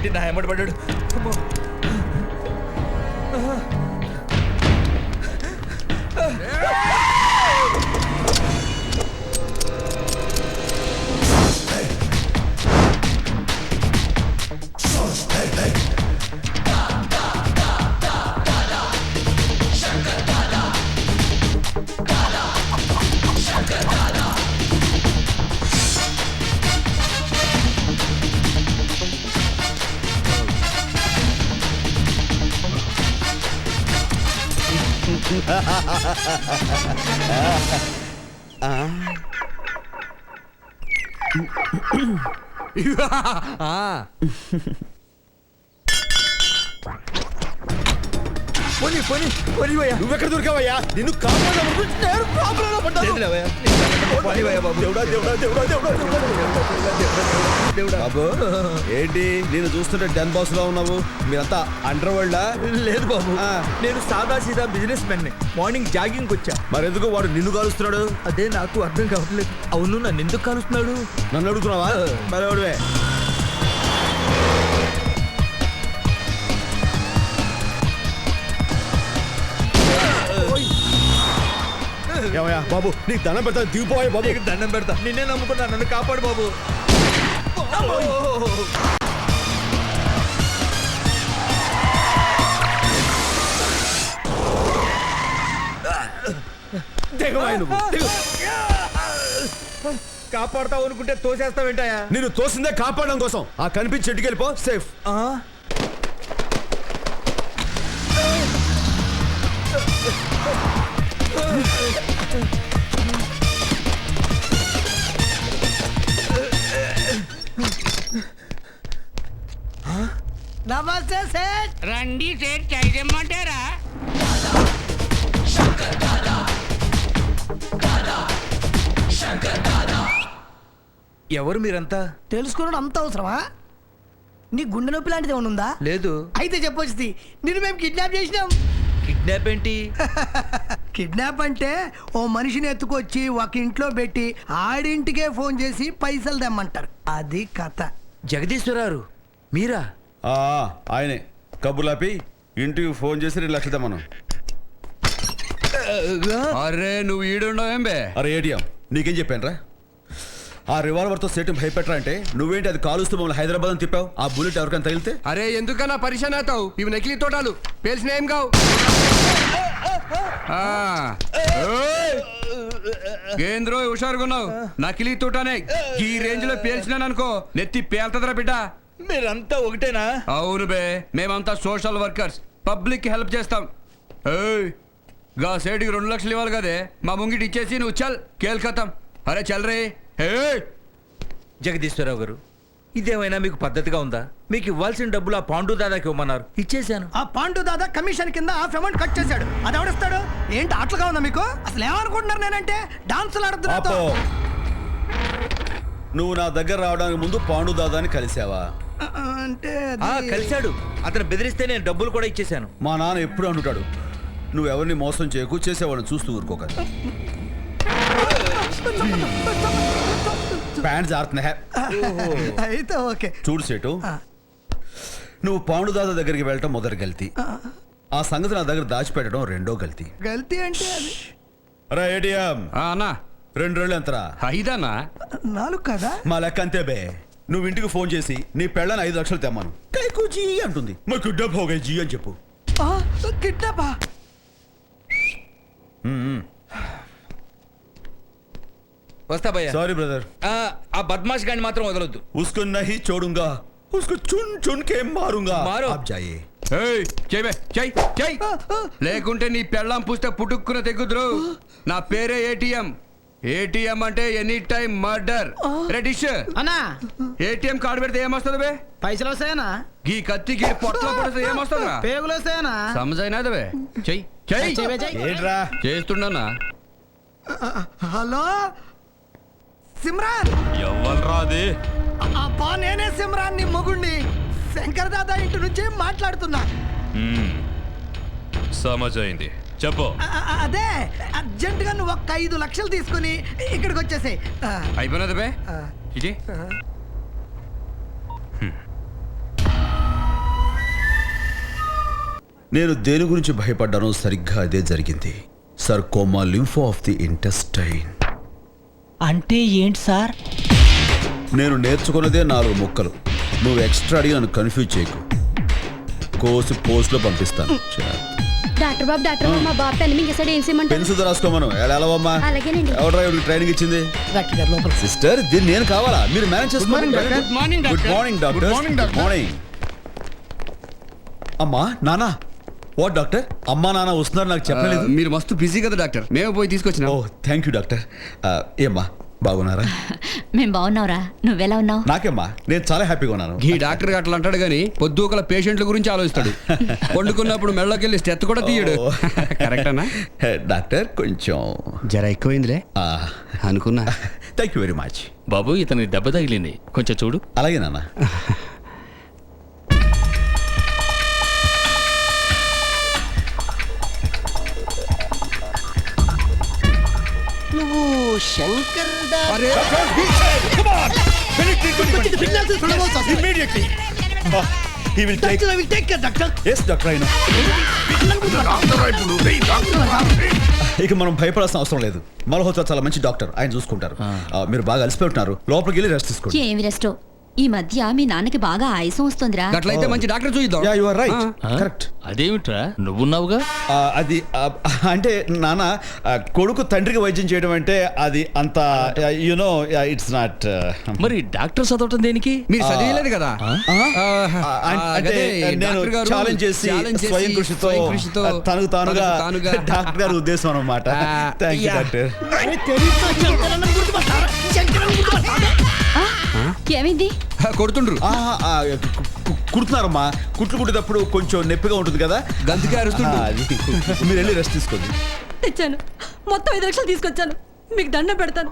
ఏంటి నా ఎమ్మటి పడ్డాడు? నువ్వెక్కడ దొరికావయ్యా? నిన్ను బాబు ఏంటి నేను చూస్తుంటే డెన్ బాస్ లో ఉన్నావు? మీరంతా అండర్ వరల్డా? లేదు బాబు, నేను సాదా సీదా బిజినెస్ మెన్. మార్నింగ్ జాగింగ్ వచ్చా. మరెందుకు వాడు నిన్ను కాలుస్తున్నాడు? అదే నాకు అర్థం కావట్లేదు. అవును, నన్ను ఎందుకు కాలుస్తున్నాడు? నన్ను అడుగుతున్నావా? మరెవడువే? ఏమయ్యా బాబు, నీకు దండం పెడతా, దిగిపోయా బాబు. నీకు దండం పెడతా, నిన్నే నమ్ముకున్నా, నన్ను కాపాడు బాబు. కాపాడుతావు అనుకుంటే తోసేస్తావేంటాయా? నేను తోసిందే కాపాడడం కోసం. ఆ కనిపించి చెట్టుకి వెళ్ళిపో, సేఫ్. నమస్తే సేట్. రండి సేట్, చాయ్ తెమ్మంటారా? ఎవరు మీరంతా? తెలుసుకోవడం అంత అవసరమా? నీ గుండె నొప్పి లాంటిది ఏమైనా ఉందా? లేదు. అయితే చెప్పొచ్చుది, నిన్ను మేము కిడ్నాప్ చేసినాం. కిడ్నాప్ ఏంటి? కిడ్నాప్ అంటే ఓ మనిషిని ఎత్తుకొచ్చి ఒక ఇంట్లో పెట్టి ఆడింటికే ఫోన్ చేసి పైసలు తెమ్మంటారు. అది కథ. జగదీశ్వరారు మీరా? ఆయనే. కబుర్లాపి ఇంటికి ఫోన్ చేసి 2 లక్షలు తెమ్మను. అరే నువ్వు ఈడుండవేం బే? అరే ఏటీఎం, నీకేం చెప్పాను రా? ఆ రివాల్వర్తో సెట్ భయపెట్టరా అంటే నువ్వేంటి అది కాలుస్తూ మమ్మల్ని హైదరాబాద్ అని తిప్పావు? ఆ బుల్లెట్ ఎవరికైనా తగిలితే? అరే ఎందుకన్నా పరిశాన్ అవుతావు? ఇవి నకిలీ తోటాలు, పేల్సిన ఏం కావు. కేంద్రో హుషారుగున్నావు. నకిలీ తోటానే ఈ రేంజ్ లో పేల్చినాననుకో నెత్తి పేల్తదరా బిడ్డ. మీరంతా ఒకటేనా? అవును బే, మేమంతా సోషల్ వర్కర్స్, పబ్లిక్ కి హెల్ప్ చేస్తాం. గా సేటుకి 2 లక్షలు ఇవ్వాలి కదే, మా ముంగిటి ఇచ్చేసి నువ్వు చల్ కేల్కతాం. అరే చల్ రే. జగదీశ్వరరావు గారు, ఇదేమైనా మీకు పద్ధతిగా ఉందా? మీకు ఇవ్వాల్సిన డబ్బులు ఆ పాండు దాదాకి ఇవ్వమన్నారు, ఇచ్చేసాను. ఆ పాండు దాదా కమిషన్ కింద హాఫ్ అమౌంట్ కట్ చేశాడు. అది ఎవడిస్తాడు? ఏంటి ఆటలుగా ఉందా మీకు? అసలు ఏమనుకుంటున్నారు నేనంటే? డాన్సులు ఆడుతున్నా. నువ్వు నా దగ్గర రావడానికి ముందు పాండు దాదాని కలిసావా? అంటే కలిశాడు. అతను బెదిరిస్తే నేను డబ్బులు కూడా ఇచ్చేసాను. మా నాన్న ఎప్పుడు అంటుంటాడు, నువ్వు ఎవరిని మోసం చేయకు, చేసేవాళ్ళని చూస్తూ ఊరుకోక. ప్యాంట్ జారుతున్నా. అయితే ఓకే. చూడు సేటు, నువ్వు పాండు దాదా దగ్గరికి వెళ్ళటం మొదటి గల్తీ. ఆ సంగతి నా దగ్గర దాచిపెట్టడం రెండో గల్తీ. గల్తీ అంటే అది. అరే ఏటీఎం, అన్నా 2 రోజులు ఎంతరా? 5 అన్నా. 4 కదా? మా లెక్క అంతే బే. నువ్వు ఇంటికి ఫోన్ చేసి నీ పెళ్ళని 5 లక్షలు తెమ్మాను. కైకు జీ అంటుంది. మా కిడ్నాప్ హోగా జీ అని చెప్పు. కిడ్నాపా? వస్తా భయ్యా. Sorry brother. ఆ బద్మాష్ గాని మాత్రం వదలొద్దు. उसको नहीं छोड़ूंगा, उसको चुन चुन के मारूंगा. मारो. आप जाइए. చెయ్ లేకుంటే నీ పెళ్ళాం పుస్తే పుట్టుక్కున తెగుద్రు. నా పేరే ఏటీఎం. ఏటీఎం అంటే ఎనీ టైం మర్డర్. రెడీష్ అన్నా, ఏటీఎం కార్డు పెడితే ఏమొస్తుంది బే? పైసలు వస్తాయనా? గీ కత్తి గీ పొట్టలో పడితే ఏమొస్తుందా? పేగులు వస్తాయనా? సమజైనది బే. చెయ్ ఏంట్రా చేస్తుండన్నా. హలో సిమ్రాన్. ఎవ్వరు అది? అబ్బా నేనే సిమ్రాన్, నీ మొగుణ్ణి. శంకర్ దాదా ఇంటి నుంచి మాట్లాడుతున్నా. సమజైంది, చెప్పు. అదే అర్జెంట్ గా నువ్వు 5 లక్షలు తీసుకుని ఇక్కడికి వచ్చేసాయి. అయిపోయినది బే. ఇది నేను దేని గురించి భయపడ్డానో సరిగ్గా అదే జరిగింది. Sarcoma lympho of the intestine. అంటే ఏంటి సార్? నేను నేర్చుకున్నదే 4 ముక్కలు. నువ్వు ఎక్స్ట్రా అడిగి నన్ను కన్ఫ్యూజ్ చేయకు. కోసి పోస్ట్లో పంపిస్తాను. డాక్టర్ బాబు మా బాబు పెన్ మింగేసాడు, ఏం చేయమంటారు? పెన్సిల్ రాసుకోమను. ఎలావమ్మా? అలాగేనండి. ఎవడ్రా ఎవరికి ట్రైనింగ్ ఇచ్చింది? సిస్టర్, దీన్ని నేను కావాలా? మీరు మేనేజ్ చేసుకోండి. Good morning good doctor. Morning doctor. Good morning. అమ్మా నానా. What doctor? అమ్మా నాన్న వస్తున్నారు నాకు చెప్పలేదు. మీరు మస్తు బిజీ కదా డాక్టర్, మేము పోయి తీసుకొచ్చినా. ఓ థ్యాంక్ యూ డాక్టర్. ఏమ్మా బాగున్నారా? మేము బాగున్నావురా, నువ్వెలా ఉన్నావు? నాకేమ్మా, నేను చాలా హ్యాపీగా ఉన్నాను. ఈ డాక్టర్ అట్లా అంటాడు కానీ పొద్దుకల పేషెంట్ల గురించి ఆలోచిస్తాడు. వండుకున్నప్పుడు మెళ్ళకెళ్ళి స్టెత్ కూడా తీయడు. ఓ. కరెక్టనా? డాక్టర్ కొంచెం జర ఎక్కువైందిలే అనుకున్నా. Thank you very much. బాబు, ఇతని దెబ్బ తగిలింది, కొంచెం చూడు. అలాగే నాన్న. నువ్వు శంకర్ అరే, ఇక మనం భయపడాల్సిన అవసరం లేదు. మల్హోత్రా చాలా మంచి డాక్టర్, ఆయన చూసుకుంటారు. మీరు బాగా అలసిపోతున్నారు, లోపలికి వెళ్ళి రెస్ట్ తీసుకోండి. ఏమి రెస్టో, ఈ మధ్య మీ నాన్నకి బాగా ఆయాసం వస్తుందిరా. అట్లయితే మంచి డాక్టర్ చూద్దాం. Ya you are right. ఆ? కరెక్ట్. అదేమిట్రా, నువ్వున్నావుగా? అది అంటే నాన్న, కొడుకు తండ్రికి వైద్యం చేయడం అంటే అది అంత యునో ఇట్స్ నాట్. మరి డాక్టర్ చదవటం దేనికి? మీరు చదివలేదు కదా. అంటే నేను డాక్టర్ గారు ఛాలెంజ్ చేసి స్వయం కృషితో తనకు తానుగా డాక్టర్ గారి ఉద్దేశం అన్నమాట. Thank you doctor. ఏమైంది? కొడుతుండ్రు. కుడుతున్నారమ్మా. కుట్లు కుట్టేటప్పుడు కొంచెం నొప్పిగా ఉంటుంది కదా, గంతుకే అరుస్తుండ్రు. అది. మీరు వెళ్ళి రెస్ట్ తీసుకోండి. తెచ్చాను, మొత్తం 5 లక్షలు తీసుకొచ్చాను, మీకు దండం పెడతాను,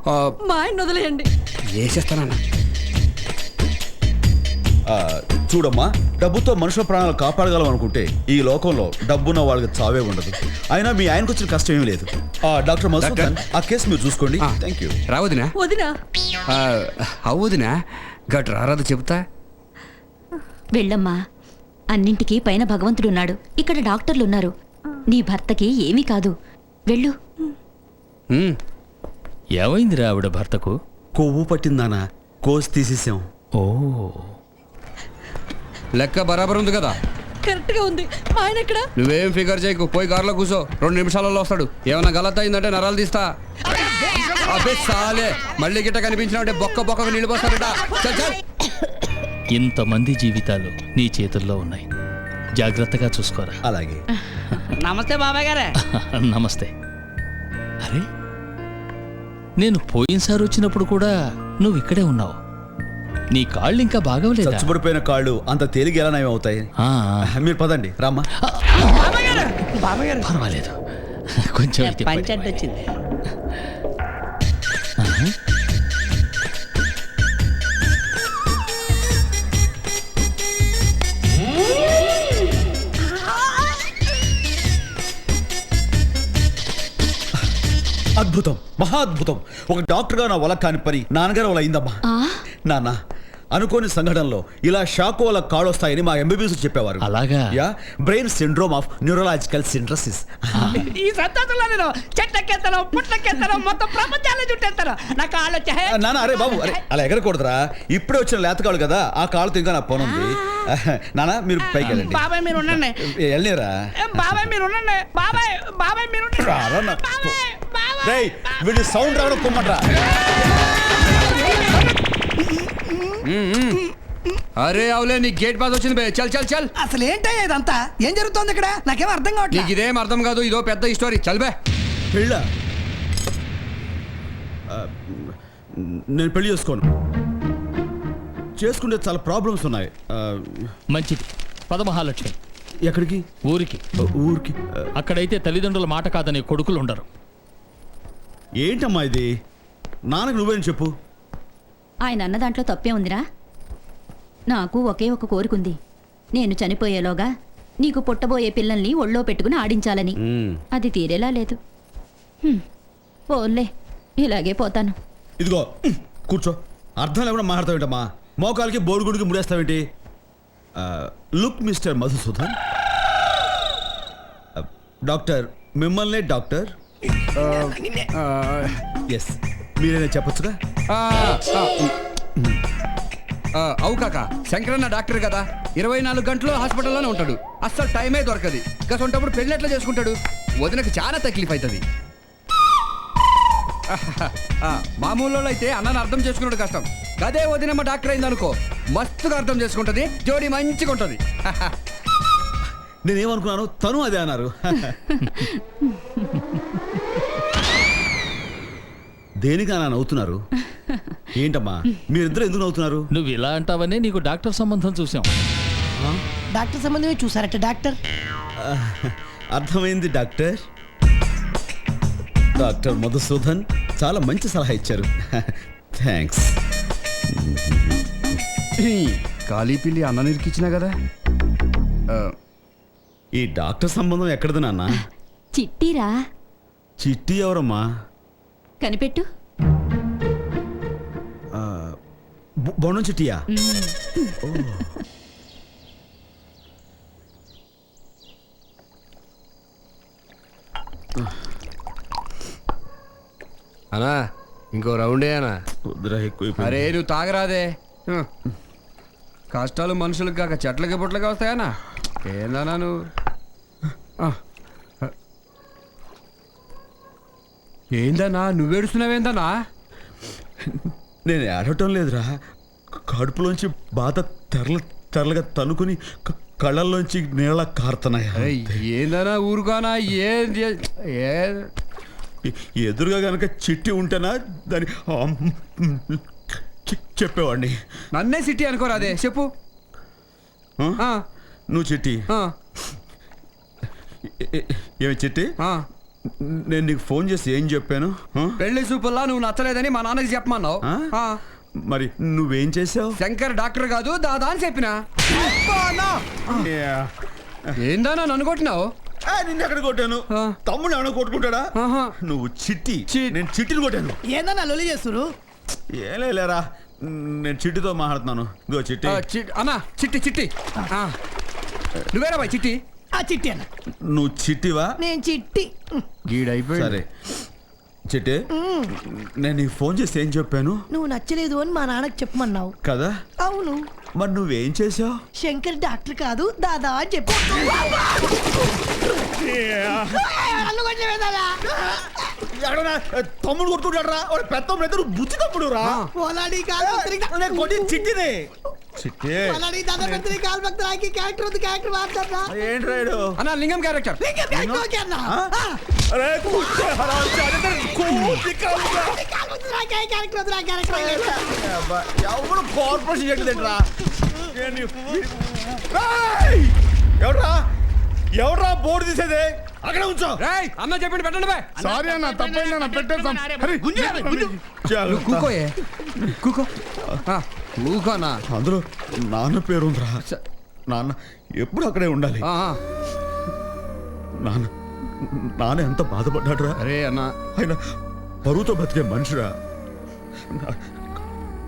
మా ఆయన వదిలేయండి. వేసేస్తానన్నా. చూడమ్మా, డబ్బుతో మనుషుల ప్రాణాలు కాపాడగలం అనుకుంటే ఈ లోకంలో డబ్బున్న వాళ్ళకి చావే ఉండదు. అయినా మీ ఆయనకు వచ్చిన కష్టం ఏమీ లేదు. డాక్టర్ మధుసూదన్, ఆ కేసు మీరు చూసుకోండి. Thank you. రావదినా? వదినా, అవుదినా? గట్ రారాదు చెబుతా. వెళ్ళమ్మా, అన్నింటికీ పైన భగవంతుడున్నాడు, ఇక్కడ డాక్టర్లున్నారు. నీ భర్తకి ఏమీ కాదు, వెళ్ళు. ఏమైందిరా ఆవిడ భర్తకు? కొవ్వు పట్టిందానా, కోసి తీసేసాం. ఓ, లెక్క బరాబర్ ఉంది కదా? కరెక్ట్ గా ఉంది. మా ఆయన ఎక్కడ? నువ్వేం ఫిగర్ చేయకు, పోయి కారులో కూర్చో, 2 నిమిషాలలో వస్తాడు. ఏమన్నా గలత్ అయిందంటే నరాలు తీస్తా. అబ్బే సాలే, మళ్ళీ గిట్ట కనిపించినా బొక్క బొక్క నీళ్ళు పోస్తాడట. చల్ చల్. ఇంతమంది జీవితాలు నీ చేతుల్లో ఉన్నాయి, జాగ్రత్తగా చూసుకోరా. అలాగే. నమస్తే బాబాయ్ గారే. నమస్తే. అరే, నేను పోయినసారి వచ్చినప్పుడు కూడా నువ్వు ఇక్కడే ఉన్నావు. నీ కాళ్ళు ఇంకా బాగవలేదా? చచ్చుబడిపోయిన కాళ్ళు అంత తేలిక ఎలా నయం అవుతాయి? మీరు పదండి, రామ్మా. పర్వాలేదు, కొంచెం అయితే పంచడ్ వచ్చింది. అద్భుతం, మహా అద్భుతం. ఒక డాక్టర్ గా నా వల్ల కాని పని నాన్నగారు వల్ల అయిందమ్మా. నాన్న, అనుకోని సంఘటనలో ఇలా షాక్ వల్ల కాళ్ళు వస్తాయని మా ఎంబీబీఎస్ చెప్పేవారు. అలాగా? Yeah, brain syndrome of neurological syndromes. ఈ సంతోషంలో నేను చెట్లకెత్తాను, పుట్లకెత్తాను, మొత్తం ప్రపంచాన్ని చుట్టేస్తాను. నా కాళ్ళు వచ్చాయి. నాన్న, అరే బాబు, అరే అలా ఎగరకూడదురా. ఇప్పుడే వచ్చిన లేత కాళ్ళు కదా, ఆ కాళ్ళతో ఇంకా నా పని ఉంది. నాన్న, మీరు పైకి వెళ్ళండి. బాబాయ్ మీరు ఉండండి. వెళ్ళలేరా? బాబాయ్ మీరు ఉండండి. బాబాయ్ బాబాయ్ మీరు ఉండండి. రారా నా- బాబాయ్, బాబాయ్. రేయ్, వీడి సౌండ్ రావడం పొమ్మంటరా. అరే అవులే, నీ గేట్ పాస్ వచ్చింది బే. చల్ చల్ చల్. అసలు ఏంటయ్యా ఇదంతా? ఏం జరుగుతోంది ఇక్కడ? నాకేం అర్థం నీకు కావట్లేదు. ఇదేం అర్థం కాదు, ఇదో పెద్ద స్టోరీ. చల్ బే. పెళ్ళా? నేను పెళ్లి చేసుకోను. చేసుకుంటే చాలా ప్రాబ్లమ్స్ ఉన్నాయి. మంచిది, పద మహాలక్ష్మి. ఎక్కడికి? ఊరికి. ఊరికి? అక్కడైతే తల్లిదండ్రుల మాట కాదనే కొడుకులు ఉండరు. ఏంటమ్మా ఇది? నాన్నకు నువ్వేం చెప్పు. ఆయన అన్న దాంట్లో తప్పే ఉందిరా. నాకు ఒకే ఒక కోరికుంది, నేను చనిపోయేలోగా నీకు పుట్టబోయే పిల్లల్ని ఒళ్ళో పెట్టుకుని ఆడించాలని. అది తీరేలా లేదు. పోన్లే, ఇలాగే పోతాను. ఇదిగో కూర్చో. అర్థం లేకుండా మాట్లాడతావేంటమ్మా? మోకాలకి బోడిగుడికి ముడేస్తావేంటి? లుక్ మిస్టర్ మధుసూదన్, డాక్టర్ మిమ్మల్నే డాక్టర్ ఆ, ఎస్ మీరేనా చెప్పొచ్చుగా అవు కాక శంకరన్న డాక్టర్ కదా 24 గంటలు హాస్పిటల్లోనే ఉంటాడు. అస్సలు టైమే దొరకదు. గసంటప్పుడు పెళ్ళి ఎట్లా చేసుకుంటాడు? వదినకి చాలా తక్లీఫ్ అవుతుంది. మామూలు అయితే అన్నను అర్థం చేసుకున్నాడు కష్టం. అదే వదినమ్మ డాక్టర్ అయింది అనుకో, మస్తుగా అర్థం చేసుకుంటది, జోడి మంచిగా ఉంటది. నేనేమనుకున్నాను తను అదే అన్నారు. దేనికి అలా నవ్వుతున్నారు? ఏంటమ్మా మీరిద్దరు ఎందుకు నవ్వుతున్నారు? నువ్వు ఇలా అంటావనే నీకు డాక్టర్ సంబంధం చూసాం. డాక్టర్ సంబంధమే చూసారట డాక్టర్. అర్థమైంది డాక్టర్. డాక్టర్ మధుసూదన్ చాలా మంచి సలహా ఇచ్చారు. థ్యాంక్స్. ఖాళీ పిల్లి అన్న నిరికిచ్చినా కదా. ఈ డాక్టర్ సంబంధం ఎక్కడిది నాన్న? చిట్టిరా, చిట్టి ఎవరమ్మా? కనిపెట్టు. బొండం చిట్టియా? ఓ. అనా ఇంకో రౌండే అనా. వద్దురా, ఎక్కువైపోయింది. అరే నువ్వు తాగరాదే. కష్టాలు మనుషులకు కాక చెట్లకి పుట్లకి వస్తాయనా? ఏందన్నా నువ్వు? ఏందన్నా నువ్వేడుస్తున్నావేందన్నా? నేను ఏడవటం లేదురా, కడుపులోంచి బాధ తెరలుగా తనుకుని కళ్ళల్లోంచి నీళ్ళ కారుతున్నాయి. అరే ఏందన్నా ఊరుకోనా? ఎదురుగా గనక చిట్టి ఉంటేనా దాని చెప్పేవాడిని. నన్నే సిటీ అనుకోరాదే, చెప్పు. ఆ? నువ్వు చిట్టి. ఆ, ఏమి చిట్టి? ఆ. నేను నీకు ఫోన్ చేసి ఏం చెప్పాను? పెళ్లి చూపుల్లా నువ్వు నచ్చలేదని మా నాన్నకి చెప్పమన్నావు. ఆ? మరి నువ్వేం చేసావు? శంకర్ డాక్టర్ కాదు దాదా అని చెప్పినా. ఏందన్నా నన్ను కొట్టినావు? నిన్ను ఎక్కడ కొట్టాను? ఆ. తమ్ముడు ఏమైనా కొట్టుకుంటాడా? ఆహా. నువ్వు చిట్టి, నేను చిట్టిని కొట్టాను. ఏందన్నా లొల్లి చేస్తురు? ఏం లేరా, నేను చిట్టితో మాట్లాడుతున్నాను. ఇదిగో చిట్టి. అన్నా చిట్టి చిట్టి. ఆ. నువ్వేరా బాయ్ చిట్టి? ఆ చిట్టి అన్న. నువ్వు చిట్టివా? నేను చిట్టి. సరే చిట్టి, నేను నీకు ఫోన్ చేసి ఏం చెప్పాను? నువ్వు నచ్చలేదు అని మా నాన్నకి చెప్పమన్నావు కదా. అవును. మరి నువ్వేం చేసావు? శంకర్ డాక్టర్ కాదు దాదా అని చెప్పి తమ్ముడు కొట్టుకుంటాడు రా, పెద్ద బుద్ధి తమ్ముడు రా. చిట్టినే చిట్టి. ఏంటి రాయుడు? అన్నా లింగం క్యారెక్టర్. ఎవరు కార్పొరేషన్ చెట్లేంట్రా? ఎవడ్రా ఎవడ్రా బోర్డు తీసేదే? అక్కడ ఉంచో. రేయ్ అన్న చెప్పింది పెట్టండి బే. సారీ అన్న, తప్పైంది అన్న, పెట్టేస్తాం. చాలు. కూకోయే కూకో. కూకోనా? అందులో నాన్న పేరు ఉందిరా. నాన్న ఎప్పుడు అక్కడే ఉండాలి. నాన్న ఎంత బాధపడ్డాడురా. అరే అన్న, ఆయన పరువుతో బతికే మనిషిరా.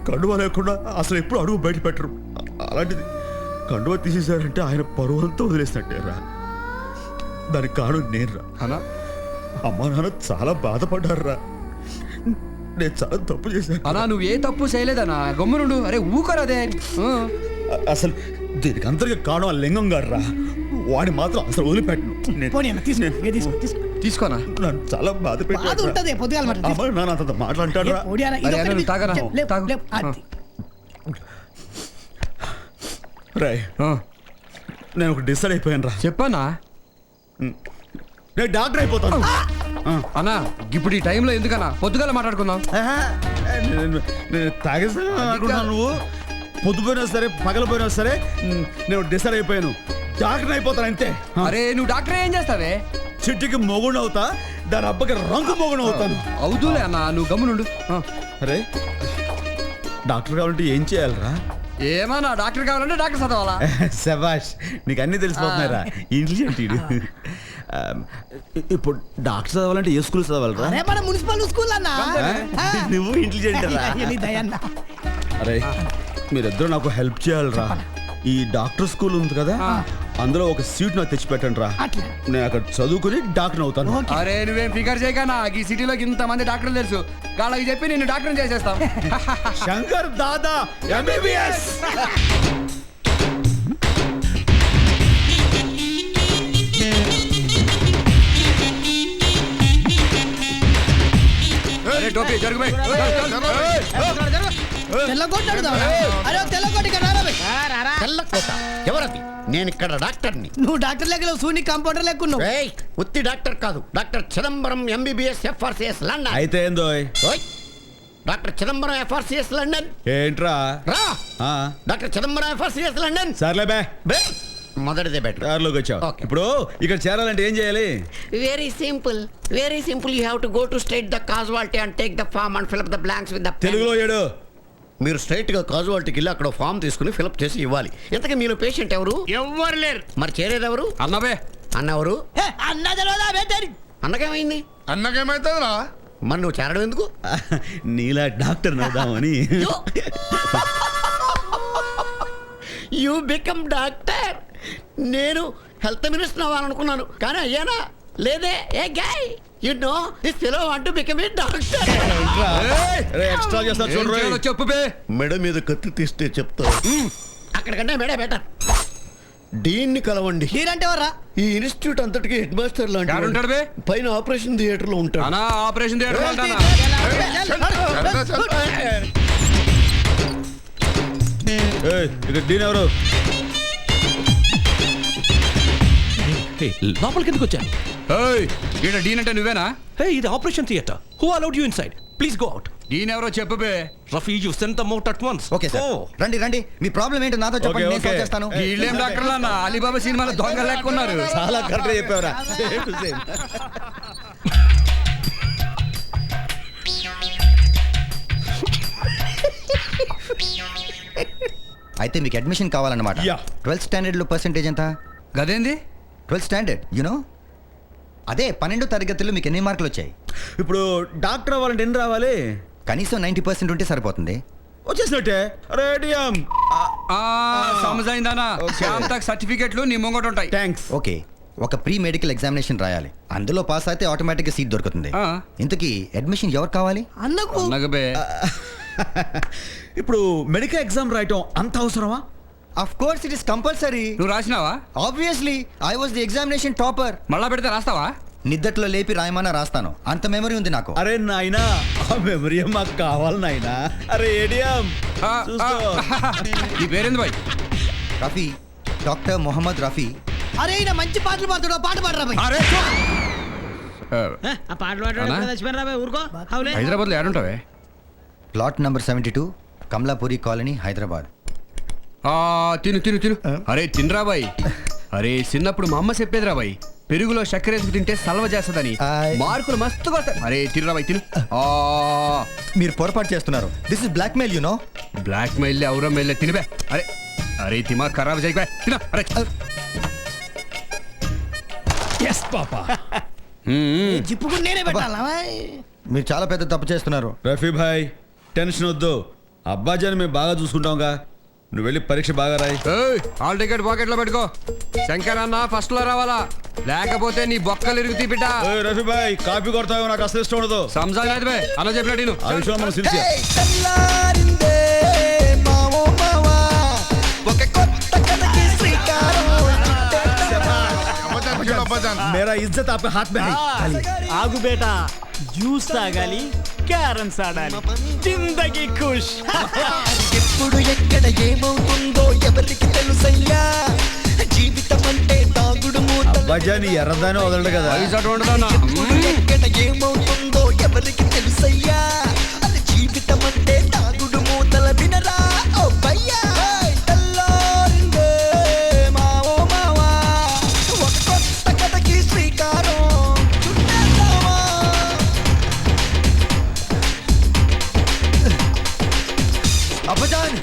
కండువా లేకుండా అసలు ఎప్పుడు అడుగు బయట పెట్టరు. అలాంటిది కండువా తీసేశారంటే ఆయన పరువు అంతా వదిలేసినట్టేరా. దానికి కారణం నేను రా. అన్న అమ్మా నాన్న చాలా బాధపడ్డారురా. నేను చాలా తప్పు చేశాను. అన్నా నువ్వు ఏ తప్పు చేయలేదన్నా, గమ్మునుండు. అరే ఊకోరాదే. అసలు దీనికి అందరికీ కారణం ఆ లింగం గారు రా. వాడిని మాత్రం అసలు వదిలిపెట్టను. తీసుకోనా? నన్ను చాలా బాధ పెట్టాడు. నాన్న అంత మాట్లాంటాడు రా. రాయ్, నేను ఒక డిసైడ్ అయిపోయాను రా. చెప్పానా? నేను డాక్టర్ అయిపోతాను. అన్నా ఇప్పుడు ఈ టైంలో ఎందుకన్నా? పొద్దుగాల మాట్లాడుకుందాం. నేను తాగేసాను. నువ్వు పొద్దుపోయినా సరే పగలపోయినా సరే నేను డిసైడ్ అయిపోయాను. డాక్టర్ అయిపోతాను అంతే. అరే నువ్వు డాక్టర్ ఏం చేస్తావే? చిట్టికి మొగుడు అవుతా, దాని అబ్బకి రంగు మొగుడు అవుతాను. అవుతులే అన్న, నువ్వు గమ్మునుండు. అరే డాక్టర్ కావాలంటే ఏం చేయాలరా? ఏమన్నా డాక్టర్ కావాలంటే డాక్టర్ చదవాలా? శభాష్, నీకు అన్ని తెలిసిపోతున్నాయిరా. ఇంటెలిజెంట్. ఇప్పుడు డాక్టర్ చదవాలంటే ఏ స్కూల్ చదవాలరా? మన మున్సిపల్ స్కూల్ అన్నా. నువ్వు ఇంటెలిజెంట్ రా. మీరిద్దరు నాకు హెల్ప్ చేయాలరా. ఈ డాక్టర్ స్కూల్ ఉంది కదా, అందులో ఒక సీట్ నాకు తెచ్చి పెట్టండి రా. అట్లా. నేను అక్కడ చదువుకుని డాక్టర్ అవుతాను. అరే నువ్వేం ఫికర్ చేయకనా ఈ సిటీలోకి ఇంతమంది డాక్టర్లు తెలుసు వాళ్ళకి చెప్పి నిన్ను డాక్టర్ చేసేస్తాం. శంకర్ దాదా MBBS. అరే టోపీ జరుగు బై. తెల్లగొట్టాడు అరే తెల్లగొట్టి తెల్లకోట ఎవరది? నేను ఇక్కడ డాక్టర్ని. నువ్వు డాక్టర్ లెక్కలో సూని కంపౌండర్ లెక్కున్నావు. ఏయ్, ఉత్తి డాక్టర్ కాదు, doctor Chidambaram MBBS FRCS London. అయితే ఏందోయ్? ఓయ్, డాక్టర్ చిదంబరం FRCS లండన్. ఏంట్రా? రా, ఆ, డాక్టర్ చిదంబరం FRCS లండన్. సర్లే బే. బే, మొదటిదే బెటర్. దారిలోకి వచ్చావు. Okay. ఇప్పుడు ఇక్కడ చేరాలంటే ఏం చేయాలి? Very simple, very simple. You have to go to state the casualty and take the form and fill up the blanks with the తెలుగులో ఏడు. మీరు స్ట్రైట్ గా కాజువాలిటీకి వెళ్ళి అక్కడ ఫామ్ తీసుకుని ఫిల్అప్ చేసి ఇవ్వాలి. ఇంతకీ మీరు పేషెంట్ ఎవరు? ఎవ్వరు లేరు. మరి చేరేది ఎవరు? అన్నబే అన్న ఎవరు? అన్న తెలియదా బేటరి అన్నకేమైంది? అన్నకేమైతుందిరా? మరి నువ్వు చేరడం ఎందుకు? నీలా డాక్టర్ అవుదామని. You become doctor. నేను హెల్త్ మినిస్టర్ అవ్వాలనుకున్నాను కానీ అయ్యానా? లేదే. Hey guy, you know this fellow want to become a doctor. Extra చేస్తారు ఏం చేయాలో చూడరు. చెప్పు బే. మెడ మీద కత్తి తీస్తే చెప్తా. అక్కడికంటే మెడ బెటర్. డీన్ని కలవండి. మీరంటే ఎవరా? ఈ ఇన్స్టిట్యూట్ అంతటికి హెడ్ మాస్టర్ లాంటి ఎవరుంటాడు బే? పైన ఆపరేషన్ థియేటర్ లో ఉంటాడు. అనా ఆపరేషన్ థియేటర్ అంటానా? ఏయ్, ఇక్కడ డీన్ ఎవరు? లోపలికి ఎందుకు వచ్చాను? ఏయ్, ఈడ డీన్ అంటే నువ్వేనా? ఇది operation theatre. Who allowed you inside? Please go out. Dean ఎవరో చెప్పు బే. Rafi you send them out at once. Okay sir, రండి రండి, మీ ప్రాబ్లం ఏంటో నాతో చెప్పండి, Okay, నేను సాల్వ్ okay. చేస్తాను. వీళ్ళేం డాక్టర్లు అన్న అలీబాబా సినిమాలో దొంగ లేకున్నారు. చాలా కరెక్ట్ చెప్పావురా. Same to same. అయితే మీకు అడ్మిషన్ కావాలన్నమాట. Yeah. 12th స్టాండర్డ్ లో పర్సెంటేజ్ ఎంత? గదేంది? 12th స్టాండర్డ్ యునో, అదే 12వ తరగతిలో మీకు ఎన్ని మార్కులు వచ్చాయి? ఇప్పుడు డాక్టర్ అవ్వాలంటే ఎన్ని రావాలి? కనీసం 90% ఉంటే సరిపోతుంది. వచ్చేసినట్టే. రేడియం. సమజైందానా? Okay. శ్యామ్ తక్ సర్టిఫికెట్లు నీ ముంగట ఉంటాయి. థ్యాంక్స్. ఓకే, ఒక ప్రీ మెడికల్ ఎగ్జామినేషన్ రాయాలి. అందులో పాస్ అయితే ఆటోమేటిక్గా సీట్ దొరుకుతుంది. ఆ. ఇంతకీ అడ్మిషన్ ఎవరు కావాలి? అన్నకు అన్నగ బే. ఇప్పుడు మెడికల్ ఎగ్జామ్ రాయటం అంత అవసరమా? Of course it is compulsory. నువ్వు రాసినావా? Obviously I was the examination topper. మళ్ళా పెడితే రాస్తావా? నిద్దట్లో లేపి రాయమన్నా రాస్తాను, అంత మెమరీ ఉంది నాకు. అరే నాయనా, ఆ మెమరీ మాకు కావాలి నాయనా. అరే ఏడియం ఆ, చూసుకో. నీ పేరేంది బాయ్? రఫీ, డాక్టర్ మొహమ్మద్ రఫీ. అరే ఈయన మంచి పాటలు పాడుతాడు, పాట పాడరా భయ్. అరే ఆ పాటలు పాడాడు ఊరుకో. హైదరాబాద్ లో ఏడుంటావే? Plot number 72, Kamalapuri colony, Hyderabad. తిను తిను తిను. అరే తినరా బాయ్. అరే చిన్నప్పుడు మా అమ్మ చెప్పేదిరా బాయ్, పెరుగులో చక్కెర వేసుకు తింటే సలవ చేస్తుందని. మార్కులు మస్తుగా వస్తాయి. అరే తినరా బాయ్, తిను. మీరు పొరపాటు చేస్తున్నారు. This is blackmail, you know. Blackmail ఎవరో మెయిల్ తినిపే. అరే అరే దిమాగ్ ఖరాబ్ చేయక తిన. అరే ఎస్ పాపా. చిప్పుకుని నేనే పెట్టాలా భయ్? మీరు చాలా పెద్ద తప్పు చేస్తున్నారు. రఫీ భాయ్ టెన్షన్ వద్దు, అబ్బాజాని మేము బాగా చూసుకుంటాంగా. నువ్వు వెళ్ళి పరీక్ష బాగా రాయి. హాల్ టికెట్ పాకెట్ లో పెట్టుకో. శంకర్ అన్న ఫస్ట్ లో రావాలా, లేకపోతే నీ బొక్కలు ఇరుగుతీ బిడ్డ. ఏయ్ రఫీ భాయ్, కాపీ కొడతావు, నాకు అసలు ఇష్టం ఉండదు. సంజాయ్ లేదు బే, అలా చెప్పినట్టు నేను. ఆ విషయంలో మనం సిన్సియర్. मेरा इज्जत आपके हाथ में है. ఆగు బేటా, జ్యూస్ తాగాలి, క్యారమ్స్ ఆడాలి, జిందగీ ఖుష్. ఎప్పుడు ఎక్కడ ఏమవుతుందో ఎవరికి తెలుసయ్యా, జీవితం అంటే తాగుడు మూత. అబ్బాజాని ఎర్రదాని వదలడు కదా. ఎక్కడ ఏమవుతుందో ఎవరికి తెలుసయ్యా, అది జీవితం అంటే తాగుడు మూతల వినరా ఓ భయ్యా. తెల్లారిందే మావో మావా, ఒక కొత్త కథకి శ్రీకారం చుట్టేద్దామా. అబ్బజాన్,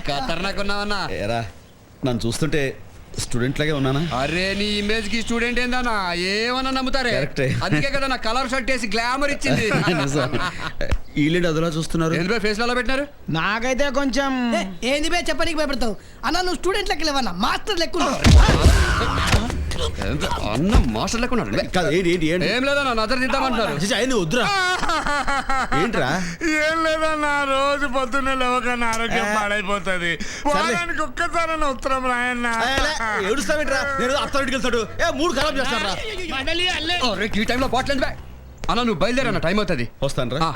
ఖతర్నాక్ ఉన్నావన్నా. ఏరా నన్ను చూస్తుంటే స్టూడెంట్ లాగే ఉన్నానా? అరే నీ ఇమేజ్ కి స్టూడెంట్ ఏందన్నా ఏమన్నా నమ్ముతారే. కరెక్టే. అందుకే కదా నా కలర్ షర్ట్ వేసి గ్లామర్ ఇచ్చింది. వీళ్ళేంటి అదలా చూస్తున్నారు? ఎందుకు ఫేస్ లో పెట్టినారు? నాకైతే కొంచెం ఏంది బే చెప్పనీకి భయపడతావు అన్న నువ్వు స్టూడెంట్ లెక్క లేవన్నా మాస్టర్ లెక్క అన్న మాస్టర్ లేకున్నాడు. కాదు, ఏంటి ఏంటి ఏంటి? ఏం లేదా నజర్ తిద్దామంటారు. ఆయన వద్దురా. ఏంట్రా? ఏం లేదన్నా రోజు పొద్దున్నే లేవకన్నా ఆరోగ్యం పాడైపోతుంది. వారానికి ఒక్కసారైనా ఉత్తరం రాయన్నా. ఏడుస్తావేంట్రా? నేను అత్తడికి వెళ్తాడు 3 ఖరాబ్ చేస్తాడు. అరే ఈ టైంలో బాటిల్ బ్యాగ్ అన్న నువ్వు బయలుదేరన్న టైం అవుతుంది. వస్తాను రా.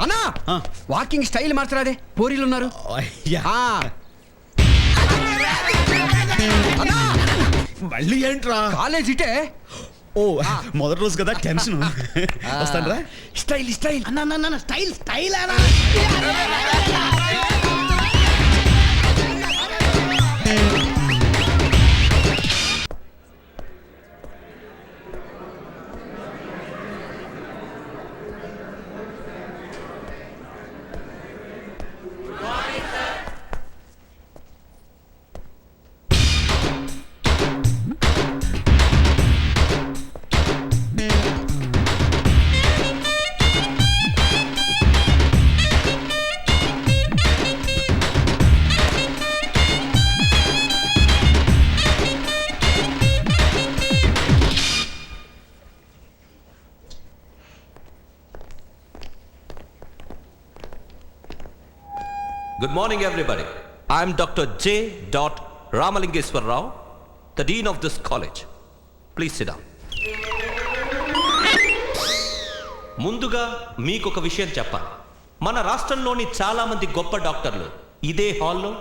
అన్నా వాకింగ్ స్టైల్ మార్చరాదే పోరీలు ఉన్నారు. మళ్ళీ ఏంట్రా? కాలేజ్ ఇటే. ఓ మొదటి రోజు కదా టెన్షన్. వస్తాను రా. స్టైల్ స్టైల్ అన్న స్టైల్ స్టైల్ అన్నా Good morning, everybody. I am Dr. J. Ramalingeshwar Rao, the Dean of this college. Please sit down. ముందుగా మీకు ఒక విషయం చెప్పాలి. మన రాష్ట్రంలోని చాలా మంది గొప్ప డాక్టర్లు ఇదే హాల్లో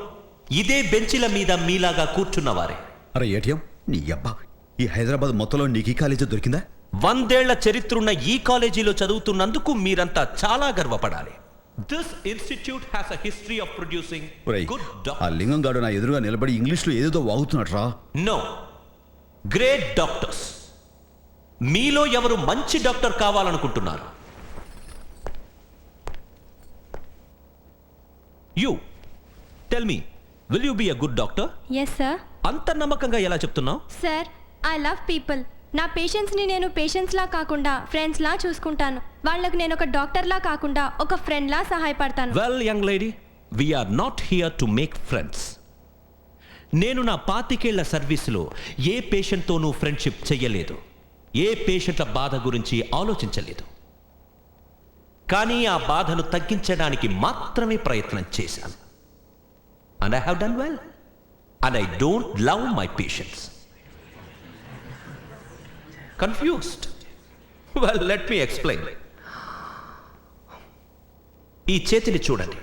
ఇదే బెంచీల మీద మీలాగా కూర్చున్నవారే. అరే ఏటీఎం నీ అబ్బా, ఈ హైదరాబాద్ మొత్తంలో నీకు ఈ కాలేజీ దొరికిందా? 100 ఏళ్ల చరిత్రున్న ఈ కాలేజీలో చదువుతున్నందుకు మీరంతా చాలా గర్వపడాలి. This institute has a history of producing good ఆ doctors. లింగం గాడు నా ఎదురుగా నిలబడి ఇంగ్లీష్లో ఏదేదో వాగుతున్నాడు రా. No. Great doctors. మీలో ఎవరు మంచి డాక్టర్ కావాలనుకుంటున్నారు? You. Tell me, will you be a good doctor? Yes sir. అంత నమ్మకంగా ఎలా చెప్తున్నావు? Sir I love people. నా పేషెంట్స్ని నేను పేషెంట్స్లా కాకుండా ఫ్రెండ్స్లా చూసుకుంటాను. వాళ్ళకు నేను ఒక డాక్టర్లా కాకుండా ఒక ఫ్రెండ్లా సహాయపడతాను. Well, young lady, we are not here to make friends. నేను నా 25 ఏళ్ల సర్వీసులో ఏ పేషెంట్తోనూ ఫ్రెండ్షిప్ చెయ్యలేదు, ఏ పేషెంట్ల బాధ గురించి ఆలోచించలేదు. కానీ ఆ బాధను తగ్గించడానికి మాత్రమే ప్రయత్నం చేశాను. And I have done well. And I don't love my patients. Confused? Well, let me explain. ఈ చేతిని చూడండి,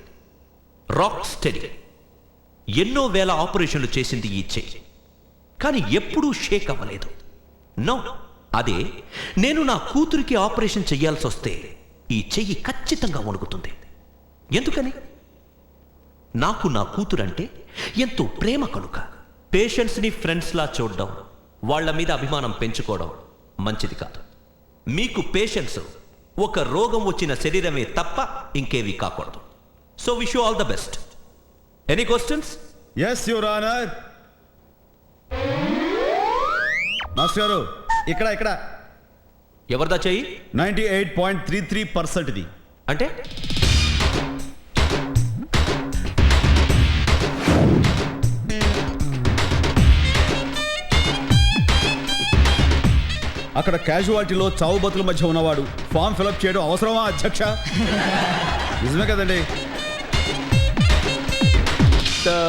రాక్ స్టెడీ. ఎన్నో వేల ఆపరేషన్లు చేసింది ఈ చెయ్యి, కానీ ఎప్పుడూ షేక్ అవ్వలేదు. నో, అదే నేను నా కూతురికి ఆపరేషన్ చెయ్యాల్సి వస్తే ఈ చెయ్యి ఖచ్చితంగా వణుకుతుంది. ఎందుకని? నాకు నా కూతురంటే ఎంతో ప్రేమ కనుక. పేషెంట్స్ని ఫ్రెండ్స్లా చూడడం, వాళ్ళ మీద అభిమానం పెంచుకోవడం మంచిది కాదు. మీకు పేషెంట్స్ ఒక రోగం వచ్చిన శరీరమే తప్ప ఇంకేవి కాకూడదు. So wish you all the best. Any questions? Yes your honour. Master గారు ఇక్కడ ఇక్కడ ఎవరిదా చెయ్యి? 98.33% ఇది. అంటే అక్కడ క్యాజువాలిటీలో చావు బతుల మధ్య ఉన్నవాడు ఫామ్ ఫిలప్ చేయడం అవసరమా అధ్యక్ష? నిజమే కదండి. The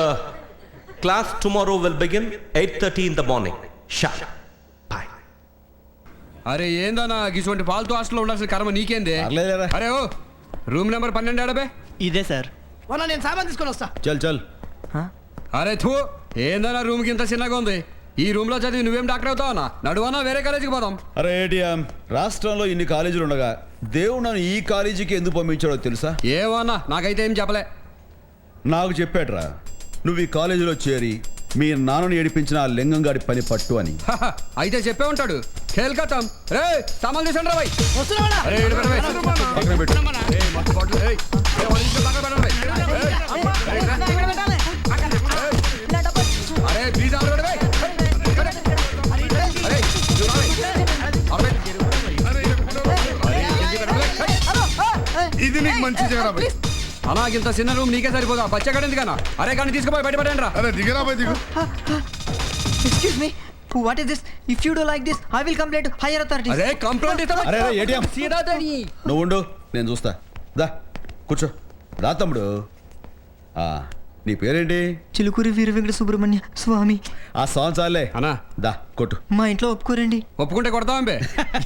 class tomorrow will begin 8:30 in the morning. Sharp. Bye. అరే ఏందన్నా గిటువంటి పాలతో హాస్టల్లో ఉండాల్సిన కర్మ నీకేందే? పర్లేదురా. అరే ఓ రూమ్ నెంబర్ 12 ఆడబే. ఇదే సార్. మొన్న నేను సామాన్ తీసుకొని వస్తా. చల్ చల్. అరే థూ ఏందన్నా రూమ్ కి ఇంత చిన్నగా ఉంది. ఈ రూమ్ లో చదివి నువ్వేం డాక్టర్ అవుతావన్నా? నడువన్నా వేరే కాలేజీకి పోదాం. అరే ఏటీఎం, రాష్ట్రంలో ఇన్ని కాలేజీలు ఉండగా దేవుడు నన్ను ఈ కాలేజీకి ఎందుకు పంపించాడో తెలుసా? ఏమన్నా నాకైతే ఏం చెప్పలే. నాకు చెప్పాడురా, నువ్వు ఈ కాలేజీలో చేరి మీ నాన్నను ఏడిపించిన ఆ లింగంగాడి పని పట్టు అని. అయితే చెప్పే ఉంటాడు. ఖేల్ ఖతం. రే సామాన్ తీసండి రా భాయ్. వస్తున్నాడా? అరే ఈడ పెట్టు భాయ్. పక్కన పెట్టు. ఏయ్ మస్తు బాటిల్. ఏయ్ ఏ వాడి ఇంట్లో పక్కన పెట్టండి భాయ్. అరే ప్లీజ్ ఆర్డర్ పెట్టు భాయ్. అరే ఇదిగో రా భాయ్. ఆర్డర్ పెట్టు. అరే జల్దీ పెట్టు భాయ్. ఇది నీకు మంచి జగరా బాయ్. అలా ఇంత చిన్న రూమ్ నీకే సరిపోదా? బచ్చగాడు ఎందుకన్నా? అరే కానీ తీసుకుపోయి బయట పడండి రా. అరే దిగరా బాయ్ దిగు. Excuse me, what is this? If you do like this I will complaint higher authorities. అరే కంప్లైంట్ ఇస్తావా? అరే ఏటీఎం నువ్వు ఉండు, నేను చూస్తా. దా కూర్చో. రా తమ్ముడు. నీ పేరేంటి? చిలుకూరి వీర వెంకట సుబ్రహ్మణ్య స్వామి. ఆ సాంగ్ చాలే అన్నా దా కొట్టు. మా ఇంట్లో ఒప్పుకోరండి. ఒప్పుకుంటే కొడతాం.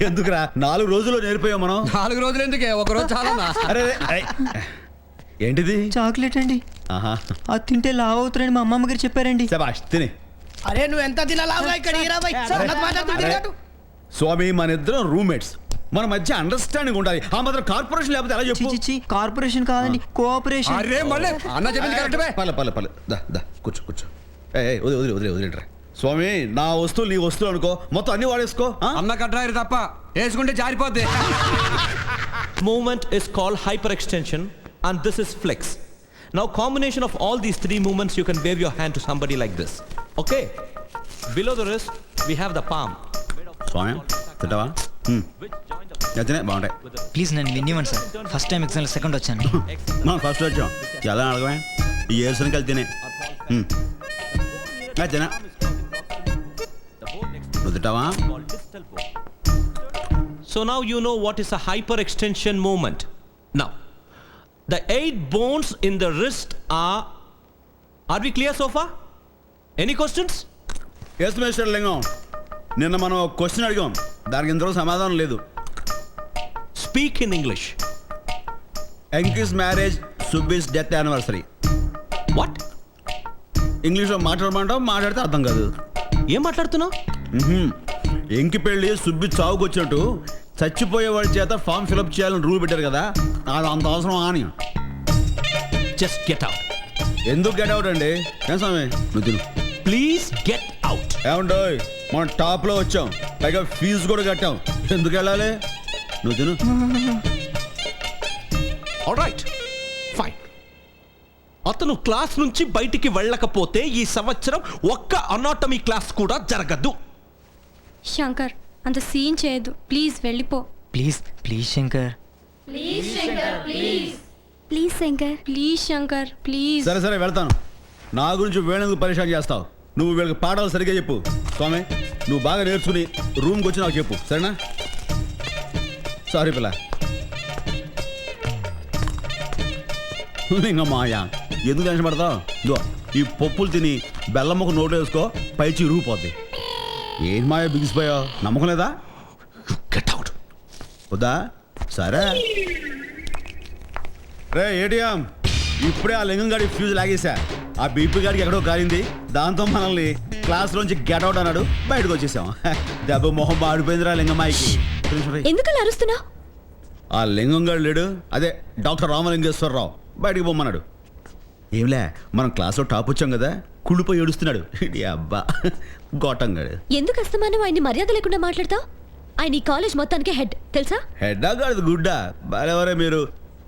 ఎందుకురా 4 రోజుల్లో నేర్పోయాం మనం. 4 రోజులు ఎందుకే, ఒక రోజు చాలా. అరే అరే, ఏంటిది? చాక్లెట్ అండి. ఆహా అది తింటే లావ్ అవుతారని మా అమ్మమ్మ గారు చెప్పారండి. శభాష్ తిని. అరే నువ్వు ఎంత తినాలా ఇక్కడ ఇరాబాయ్ మాట్లాడుతుంది. స్వామి మన ఇద్దరం రూమ్మేట్స్, మన మధ్య అండర్స్టాండింగ్ ఉండాలి. ఆ మాత్రం కార్పొరేషన్ లేకపోతే ఎలా చెప్పు? చిచి కార్పొరేషన్ కాదండి, కోఆపరేషన్. అరే మళ్ళీ అన్న చెప్పింది కరెక్ట్ బే. పర్లే దా దా కూర్చో కూర్చో. వదిలేట్రా స్వామి. నా వస్తువులు నీ వస్తువులు అనుకో, మొత్తం అన్ని వాడేసుకో. అన్న కట్రాయరు తప్ప వేసుకుంటే జారిపోద్ది. Movement is called hyperextension and this is flex. Now combination of all these 3 movements you can wave your hand to somebody like this. Okay? Below the wrist we have the palm. స్వామి తింటావా? నచ్చినాయి, బాగుంటాయి. Please నన్ను వినివ్వండి sir, first time ఎగ్జామ్లో second వచ్చాను. మనం first వచ్చాం. ఎలా అడగమే ఈ ఏర్సనికి వెళ్తే తినే. నచ్చినా నువ్వు తింటావా? So now you know what is a hyperextension movement. Now the 8 bones in the wrist are we clear so far? Any questions? Yes mister Lingam, నిన్న మనం ఒక క్వశ్చన్ అడిగాం, దానికి ఇంతలో సమాధానం లేదు. Speak in English. Enki's marriage, Subbi's death anniversary. What? ఇంగ్లీష్లో మాట్లాడమంటావు, మాట్లాడితే అర్థం కాదు. ఏం మాట్లాడుతున్నావు? ఎంకి పెళ్ళి సుబ్బి చావుకు వచ్చినట్టు చచ్చిపోయే వాడి చేత ఫామ్ ఫిలప్ చేయాలని రూల్ పెట్టారు కదా, అది అంత అవసరం అని. Just get out. ఎందుకు గెట్ అవుట్ అండి? ఏం స్వామి నువ్వు తిను. Please get out. ఏమంటో మనం టాప్ లో వచ్చాం, పైగా ఫీజు కూడా కట్టాం, ఎందుకు వెళ్ళాలి? నువ్వు తిను. All right. Fine. అతను క్లాస్ నుంచి బయటికి వెళ్ళకపోతే ఈ సంవత్సరం ఒక్క అనాటమీ క్లాస్ కూడా జరగదు. శంకర్ అంత సీన్ చేయదు ప్లీజ్ వెళ్ళిపో. Please please Shankar. Please Shankar please Shankar please. సరే వెళ్తాను. నా గురించి వేణుకు పరిశాన్ చేస్తావు. నువ్వు వీళ్ళకి పాఠాలు సరిగ్గా చెప్పు. స్వామి నువ్వు బాగా నేర్చుకుని రూమ్కి వచ్చి నాకు చెప్పు, సరేనా? సారీ పిల్ల. ఇంకా మాయా ఎందుకు టెన్షన్ పడతావు? ఇదో ఈ పప్పులు తిని బెల్లం ముక్క నోట్లో వేసుకో, పైచి ఇరుగుపోద్ది. ఏంటి మాయా బిగిసిపోయావు, నమ్మకం లేదా? Get out. వద్దా? సరే రే ఏటీఎం, ఇప్పుడే ఆ లింగం గాడి ఫ్యూజ్ లాగేశా. ఆ బీపీ గాడికి ఎక్కడో కాలింది, దాంతో మనల్ని క్లాస్ లోంచి గెట్ అవుట్ అన్నాడు, బయటకు వచ్చేసాం. దెబ్బ మొహం బాడిపోయిందిరా లింగమ్మాయికి. ఎందుకు అలా అరుస్తున్నావు? ఆ లింగం గాడు లేడు, అదే డాక్టర్ రామలింగేశ్వరరావు, బయటికి పొమ్మన్నాడు. ఏంలే మనం క్లాస్లో టాప్ వచ్చాం కదా, కుళ్ళిపోయి ఏడుస్తున్నాడు. అబ్బా గోటంగాడు. ఎందుకు అస్తమానం ఆయన్ని మర్యాద లేకుండా మాట్లాడతావు? ఆయన ఈ కాలేజ్ మొత్తానికి హెడ్ తెలుసా? హెడ్డా కాదు గుడ్డా, బాలేవరే మీరు.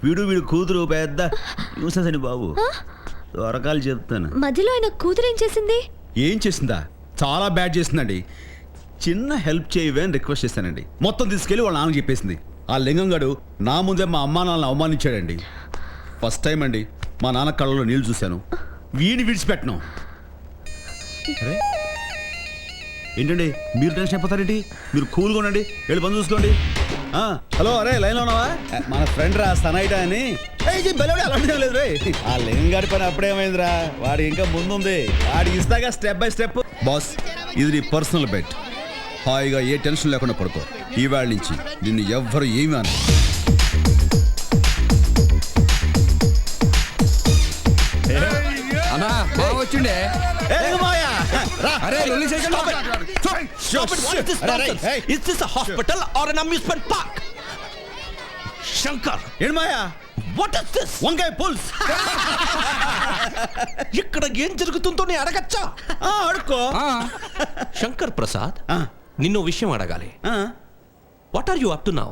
వీడు కూతురు పెద్ద న్యూసెన్స్ అండి బాబు, దొరకాలు చెప్తాను. మధ్యలో ఆయన కూతురు ఏం చేసింది? ఏం చేసిందా? చాలా బ్యాడ్ చేసిందండి. చిన్న హెల్ప్ చేయవే అని రిక్వెస్ట్ చేశానండి, మొత్తం తీసుకెళ్ళి వాళ్ళ నాన్నకి చెప్పేసింది. ఆ లింగం గాడు నా ముందే మా అమ్మా నాన్నని అవమానించాడండి. ఫస్ట్ టైం అండి మా నాన్న కళ్ళలో నీళ్ళు చూశాను. వీడిని విడిచిపెట్టను. అరే ఏంటండి మీరు టెన్షన్ అయిపోతారేంటి? మీరు కూల్గా ఉండండి, వెళ్ళి పని చూసుకోండి. హలో అరే లైన్లో ఉన్నావా? మన ఫ్రెండ్ రా సనైట అని. బెలవాడి అలాంటిదే లేదు రే. ఆ లింగం గారి పని అప్పుడేమైందిరా, వాడి ఇంకా ముందుంది, వాడికి ఇస్తాగా స్టెప్ బై స్టెప్. బాస్ ఇది నీ పర్సనల్ బెట్, హాయిగా ఏ టెన్షన్ లేకుండా పడుకో. ఈవేళ నుంచి నిన్ను ఎవ్వరు ఏమి అని. అన్నా బాగా వచ్చిండే. Is this a hospital or an amusement park? Shankar, ఏంటి మాయా? what is this? వంకాయ పుల్స్. ఇక్కడ ఏం జరుగుతుందో నేను అడగచ్చా? అడుక్కో. శంకర్ ప్రసాద్, నిన్నో విషయం అడగాలి. What are you up to now?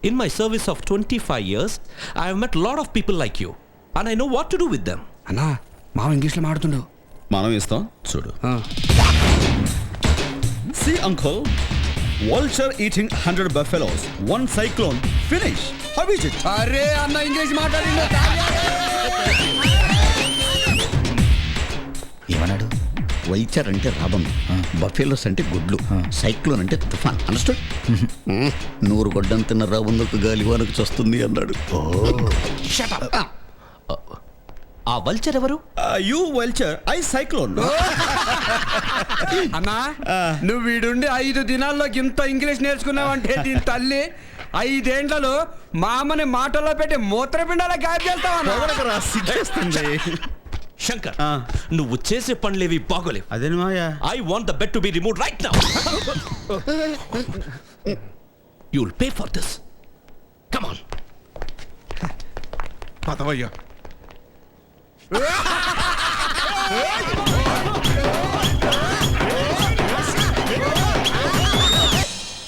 In my service of 25 years, I have met a lot of people like you, and I know what to do with them. అన్నా మావ ఇంగ్లీష్లో మాడుతుండు. మనం ఇస్తాం చూడు. See uncle, vulture eating 100 buffaloes, one cyclone, finish. How is it? అరే అన్న English మాట్లాడిండు. ఏమన్నాడు? వైచర్ అంటే రాబం, బఫెలోస్ అంటే గుడ్లు, సైక్లోన్ అంటే తుఫాన్. అండర్స్టూడ్? 100 గొడ్డం తిన్న రాబందుకు గాలివానకు చస్తుంది అన్నాడు. Shut up. ఆ వల్చర్ ఎవరు? You vulture, I cyclone. అన్నా నువ్వు వీడుండి 5 దినాల్లోకి ఇంత ఇంగ్లీష్ నేర్చుకున్నావంటే దీని తల్లి 5 ఏండ్లలో మా అమ్మని మాటల్లో పెట్టి మూత్రపిండాల గాయబ్ చేస్తావా? శంకర్, నువ్వు చేసే పనులేవి బాగోలేవు. అదేను మాయా. I want the bed to be remove right now. You will pay for this. Come on. పదవయ్యా.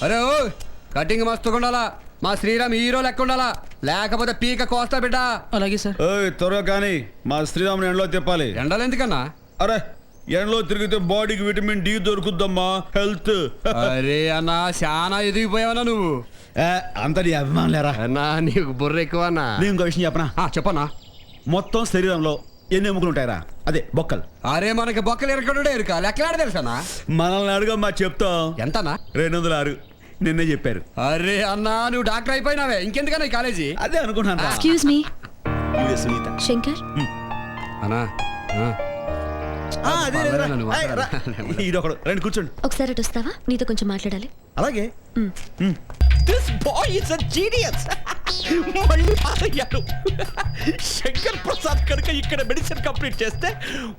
అరే ఓ కటింగ్ మస్తుగా ఉండాలా, మా శ్రీరామ్ హీరో లెక్క ఉండాలా, లేకపోతే పీక కోస్తా బిడ్డ. అలాగే సార్. త్వరగా కానీ మా శ్రీరాముని ఎండలో తిప్పాలి. ఎండలు ఎందుకన్నా? అరే ఎండలో తిరిగితే బాడీకి విటమిన్ డి దొరుకుద్దమ్మా, హెల్త్. అరే అన్నా చాలా ఎదిగిపోయావన్నా నువ్వు. అంత నీ అభిమానం లేరా? అన్నా నీకు బుర్ర ఎక్కువ అన్నా. నేను ఇంకో విషయం చెప్పనా? చెప్పన్నా. మొత్తం శరీరంలో ఎన్ని ఎముకలు ఉంటాయరా? అదే బొక్కలు. అరే మనకి బొక్కలు ఎరకడుడే ఎరుక లెక్కలాడ తెలుసా? మనల్ని అడుగమ్మా చెప్తాం. ఎంతనా? 206. నిన్నే చెప్పారు. అరే అన్నా నువ్వు డాక్టర్ అయిపోయినావే, ఇంకెందుకన్నా ఈ కాలేజీ? అదే అనుకున్నాను. Excuse me Sunita. శంకర్. అన్నా ఇదొకడు రండి కూర్చోండి. ఒకసారి అటు వస్తావా? నీతో కొంచెం మాట్లాడాలి. అలాగే. This boy is a genius. మళ్ళీ పాస్ అయ్యాడు. శంకర్ ప్రసాద్ కనుక ఇక్కడ మెడిసిన్ కంప్లీట్ చేస్తే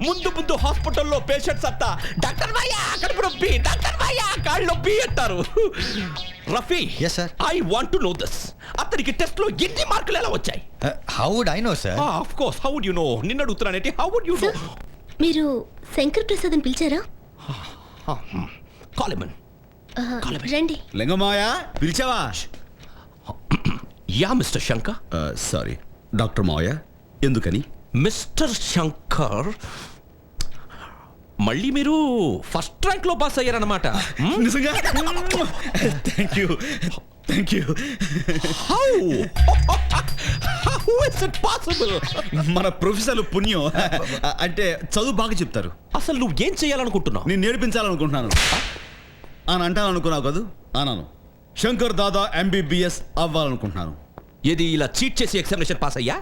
ముందు ముందు హాస్పిటల్లో పేషెంట్స్ అంతా డాక్టర్ భయ్యా కడుపు నొప్పి, డాక్టర్ భయ్యా కాళ్ళు నొప్పి అంటారు. Rafi, Yes, sir. I want to know this. అతనికి టెస్ట్ లో ఎన్ని మార్కులు ఎలా వచ్చాయి? How would I know, sir? Of course, how would you know? నిన్ను అడుగుతున్నానేంటి, హౌ వుడ్ యు నో? మీరు శంకర్ ప్రసాద్ అని పిలిచారా? కాలిమన్ రండి. లింగమాయా పిలిచావా? Yeah mister Shankar. Sorry doctor మావయ్య. ఎందుకని? మిస్టర్ శంకర్, మళ్ళీ మీరు ఫస్ట్ ర్యాంక్ లో పాస్ అయ్యారన్నమాట. నిజంగా? Thank you. How is it possible? మన ప్రొఫెసర్లు పుణ్యం. అంటే చదువు బాగా చెప్తారు. అసలు నువ్వు ఏం చేయాలనుకుంటున్నావు? నేను నేర్పించాలనుకుంటున్నాను అని అంటాను అనుకున్నావు కదూ? అన్నాను. శంకర్ దాదా MBBS అవ్వాలనుకుంటున్నాను. ఏది ఇలా చీట్ చేసి ఎగ్జామినేషన్ పాస్ అయ్యా?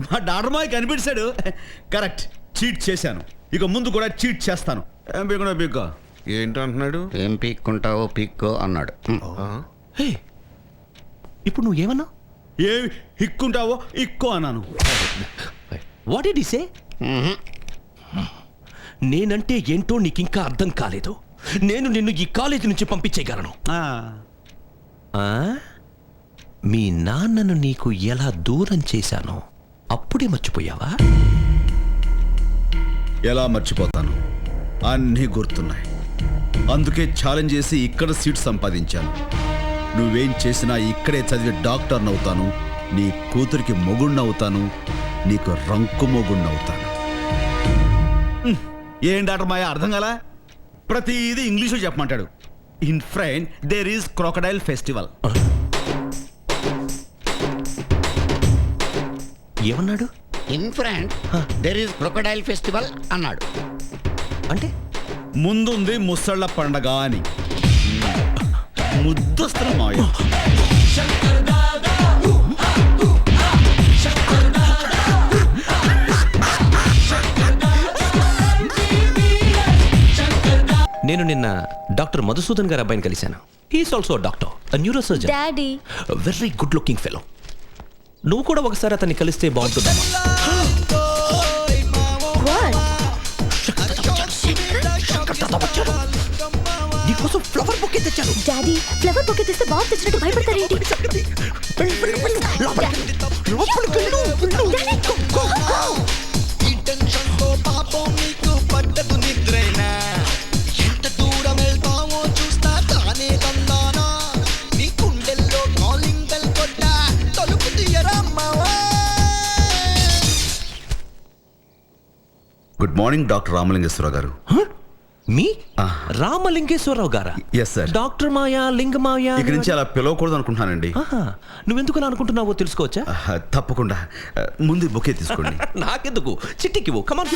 మా డాక్టర్ మాయ కనిపించాడు. కరెక్ట్, చీట్ చేశాను. ఇక ముందు కూడా చీట్ చేస్తాను. ఏం పీక్కున్నా పీక్కో. ఏంటంటున్నాడు? ఏం పీక్కుంటావో పీక్కో అన్నాడు. హే, ఇప్పుడు నువ్వు ఏమన్నా? ఏ ఇక్కుంటావో ఇక్కో అన్నాను. వాట్ డిడ్ హి సే? నేనంటే ఏంటో నీకింకా అర్థం కాలేదు. నేను నిన్ను ఈ కాలేజీ నుంచి పంపించేయగలను. మీ నాన్నను నీకు ఎలా దూరం చేశానో అప్పుడే మర్చిపోయావా? ఎలా మర్చిపోతాను? అన్నీ గుర్తున్నాయి. అందుకే ఛాలెంజ్ చేసి ఇక్కడ సీట్ సంపాదించాను. నువ్వేం చేసినా ఇక్కడే చదివి డాక్టర్ని అవుతాను. నీ కూతురికి మొగుణ్ణవుతాను. నీకు రంకు మొగుణ్ణవుతాను. ఏం డాక్టర్ మాయ అర్థం కాలా? ప్రతిదీ ఇంగ్లీషులో చెప్పమంటాడు. In friend there is crocodile festival. ఏమన్నాడు? In front there is crocodile festival అన్నాడు. అంటే ముందుంది ముసళ్ళ పండగ అని. ముద్దస్తున్న మాయ. నేను నిన్న డాక్టర్ మధుసూదన్ గారి అబ్బాయిని కలిశాను. He's also doctor, neurosurgeon. Daddy very good looking fellow. నువ్వు కూడా ఒకసారి అతన్ని కలిస్తే బాగుంటుందమ్మా. నీకోసం ఫ్లవర్ బొకే తెచ్చాను. డాడీ ఫ్లవర్ బొకే తెస్తే బాబు తెచ్చినట్టు భయపడతారేంటి? పాపం నీకు పడ్డదు నిద్రైనా ఎంత దూరం వెళ్తామో చూసి గుడ్ మార్నింగ్ డాక్టర్ రామలింగేశ్వరరావు గారు. మీ రామలింగేశ్వరరావు గారా? Yes sir. Doctor Maya Lingamaya ఇక నుంచి అలా పిలవకూడదు అనుకుంటున్నానండి. నువ్వెందుకు అలా అనుకుంటున్నావో తెలుసుకోవచ్చా? తప్పకుండా. ముందు బొకే తీసుకోండి. నాకెందుకు, చిట్టికి కమాన్.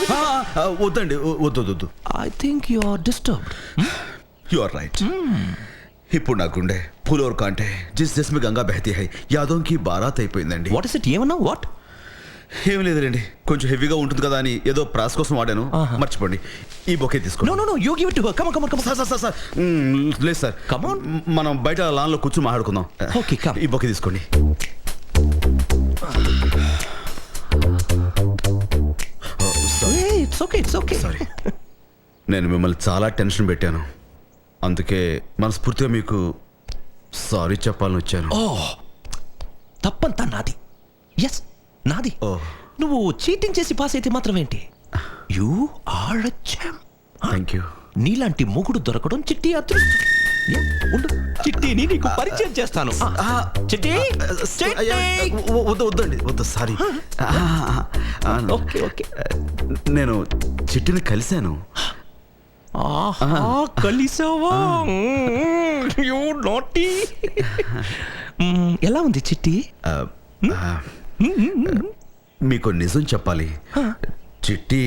వద్దండి, వద్దు. I think you are disturbed. You are right. ఇప్పుడు నా గుండె ఫులోర్ కాంటే జిస్ జిస్మి గంగా బహతీ హై యాదోం కి బారాత్ అయిపోయిందండి. What is it? ఏమన్నా? వాట్? ఏం లేదులేండి, కొంచెం హెవీగా ఉంటుంది కదా అని ఏదో ప్రాస్ కోసం వాడాను. మర్చిపోండి. ఈ బొకే తీసుకోండి. No you give it to her. Come on. Sir లేదు సార్, కమ్ ఆన్. మనం బయట లాన్ లో కూర్చొని మాట్లాడుకుందాం. Okay, come. ఈ బొకే తీసుకోండి. It's okay. సారీ, నేను మిమ్మల్ని చాలా టెన్షన్ పెట్టాను. అందుకే మనస్ఫూర్తిగా మీకు సారీ చెప్పాలని వచ్చాను. తప్పంతా నాది. ఎస్, నాది. నువ్వు చీటింగ్ చేసి పాస్ అయితే మాత్రమేంటి? You are a champ. Thank you. నీలాంటి మొగుడు దొరకడం చిట్టి అదృష్టం. ఉండు, చిట్టిని నీకు పరిచయం చేస్తాను. చిట్టి, వద్దు సారీ. ఓకే. నేను చిట్టిని కలిశాను. కలిసావా? You naughty. ఎలా ఉంది చిట్టి? మీకు నిజం చెప్పాలి, చిట్టి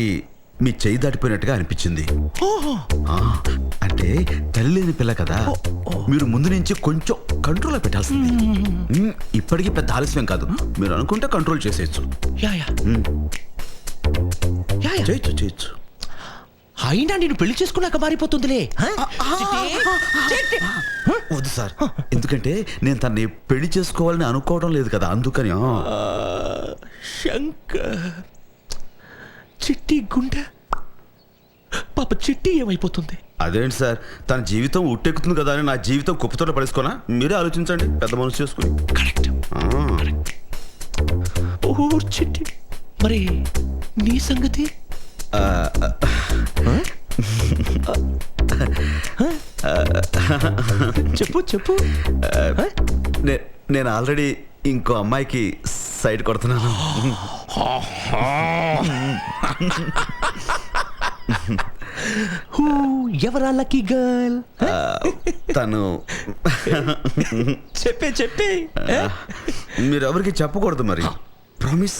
మీ చెయ్యి దాటిపోయినట్టుగా అనిపించింది. అంటే తల్లి లేని పిల్ల కదా, మీరు ముందు నుంచి కొంచెం కంట్రోల్ పెట్టాల్సింది. ఇప్పటికీ పెద్ద ఆలస్యం కాదు, మీరు అనుకుంటే కంట్రోల్ చేసేయచ్చు. చేయొచ్చు. అయినా నేను పెళ్లి చేసుకున్నాక మారిపోతుందిలే. వద్దు సార్, ఎందుకంటే నేను తనని పెళ్లి చేసుకోవాలని అనుకోవడం లేదు కదా, అందుకని. శంకర్, చిట్టి గుండె పాప చిట్టి ఏమైపోతుంది? అదేంటి సార్, తన జీవితం ఉట్టెక్కుతుంది కదా అని నా జీవితం కుప్పతోట పడేసుకోనా? మీరే ఆలోచించండి, పెద్ద మనసు చేసుకుని. కరెక్ట్. ఓ చిట్టి, మరి నీ సంగతి? చెప్పు. నేను ఆల్రెడీ ఇంకో అమ్మాయికి సైడ్ కొడుతున్నాను. ఎవరా లక్కీ గర్ల్? తను చెప్పే మీరు ఎవరికి చెప్పకూడదు మరి. ప్రామిస్.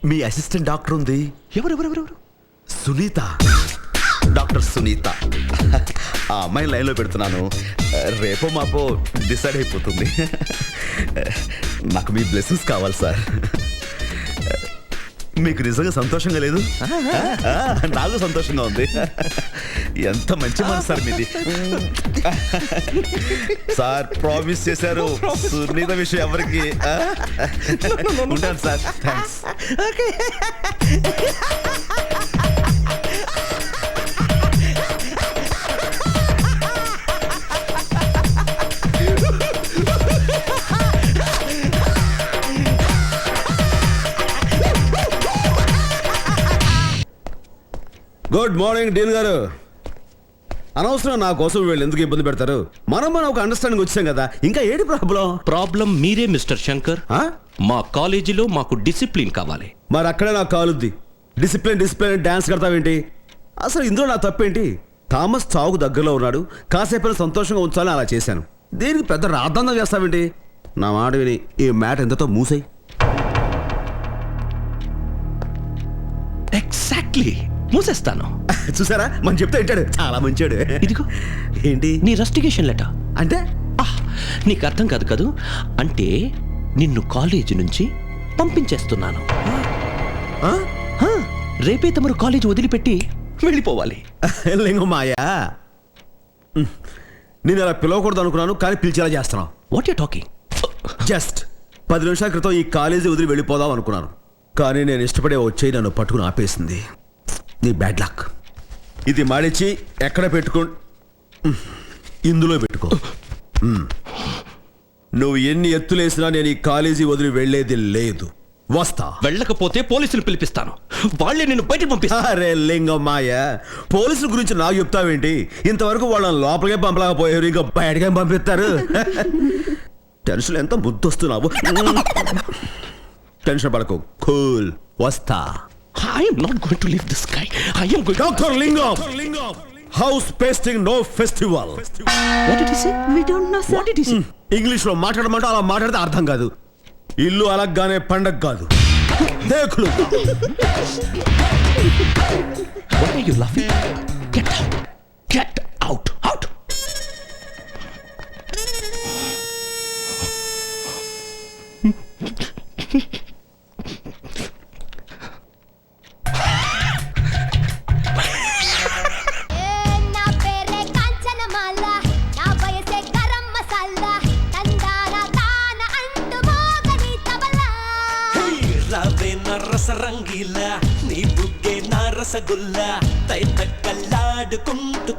మీ అసిస్టెంట్ డాక్టర్ ఉంది. ఎవరు? సునీత, డాక్టర్ సునీత. ఆ అమ్మాయి లైన్లో పెడుతున్నాను, రేపో మాపో డిసైడ్ అయిపోతుంది. నాకు మీ బ్లెస్సింగ్స్ కావాలి సార్. మీకు నిజంగా సంతోషంగా లేదు? నాకు సంతోషంగా ఉంది. ఎంత మంచి మనసు సార్ మీది. సార్ ప్రామిస్ చేశారు, సునీత విషయం ఎవరికి. ఉంటాను sir. Thanks. Good morning dean గారు. అనవసరం నా కోసం వీళ్ళు ఎందుకు ఇబ్బంది పెడతారు? మనం ఒక అండర్స్టాండింగ్ వచ్చాం కదా, ఇంకా ఏంటి ప్రాబ్లం మీరే మిస్టర్ శంకర్. మా కాలేజీలో మాకు డిసిప్లిన్ కావాలి. మరి అక్కడే నాకు కాలుద్ది. Discipline dance కడతావేంటి? అసలు ఇందులో నా తప్పేంటి? థామస్ చావుకు దగ్గరలో ఉన్నాడు, కాసేపైనా సంతోషంగా ఉంచాలని అలా చేశాను. దీనికి పెద్ద రాద్ధాంతం చేస్తావేంటి? నా మాట విని ఈ మ్యాట్ ఎంతతో మూసాయి. ఎగ్జాక్ట్లీ, మూసేస్తాను. చూసారా, మనం చెప్తే వింటాడు. చాలా మంచాడు. ఇదిగో ఏంటి? నీ రస్టిగేషన్ లెటర్. అంటే నీకు అర్థం కాదు కదూ. అంటే నిన్ను కాలేజీ నుంచి పంపించేస్తున్నాను. రేపే తమరు కాలేజీ వదిలిపెట్టి వెళ్ళిపోవాలి. లింగమాయా, నేను అలా పిలవకూడదు అనుకున్నాను, కానీ పిలిచేలా చేస్తున్నావు. What you talking? జస్ట్ 10 నిమిషాల క్రితం ఈ కాలేజీ వదిలి వెళ్ళిపోదాం అనుకున్నాను, కానీ నేను ఇష్టపడే వచ్చి నన్ను పట్టుకుని ఆపేసింది. నీ బ్యాడ్ లక్. ఇది మాడిచి ఎక్కడ పెట్టుకో, ఇందులో పెట్టుకో. నువ్వు ఎన్ని ఎత్తులేసినా నేను ఈ కాలేజీ వదిలి వెళ్ళేది లేదు. వస్తా. వెళ్ళకపోతే పోలీసులు పిలిపిస్తాను, వాళ్ళే నిన్ను బయటకు పంపిస్తారు. అరే లింగమ్మాయ, పోలీసుల గురించి నాకు చెప్తావేంటి? ఇంతవరకు వాళ్ళని లోపలికే పంపలేకపోయారు, ఇంకా బయటకే పంపిస్తారు. టెన్షన్ ఎంత ముద్దొస్తున్నావు. టెన్షన్ పడకు కూల్ వస్తా. I'm not going to leave this sky. I'm going. Doctor Lingam house pasting no festival. What did he say? We don't know sir. What did he say? English లో మాట్లాడమంటే అలా మాట్లాడితే అర్థం కాదు. ఇల్లు అలగ్గానే పండగ కాదు. దేఖలు. Why are you laughing? Get out. Get out. Out. రసరంగీలా నీ బుగ్గే నా రసగుల్లా తైత కల్లాడుకుంటూ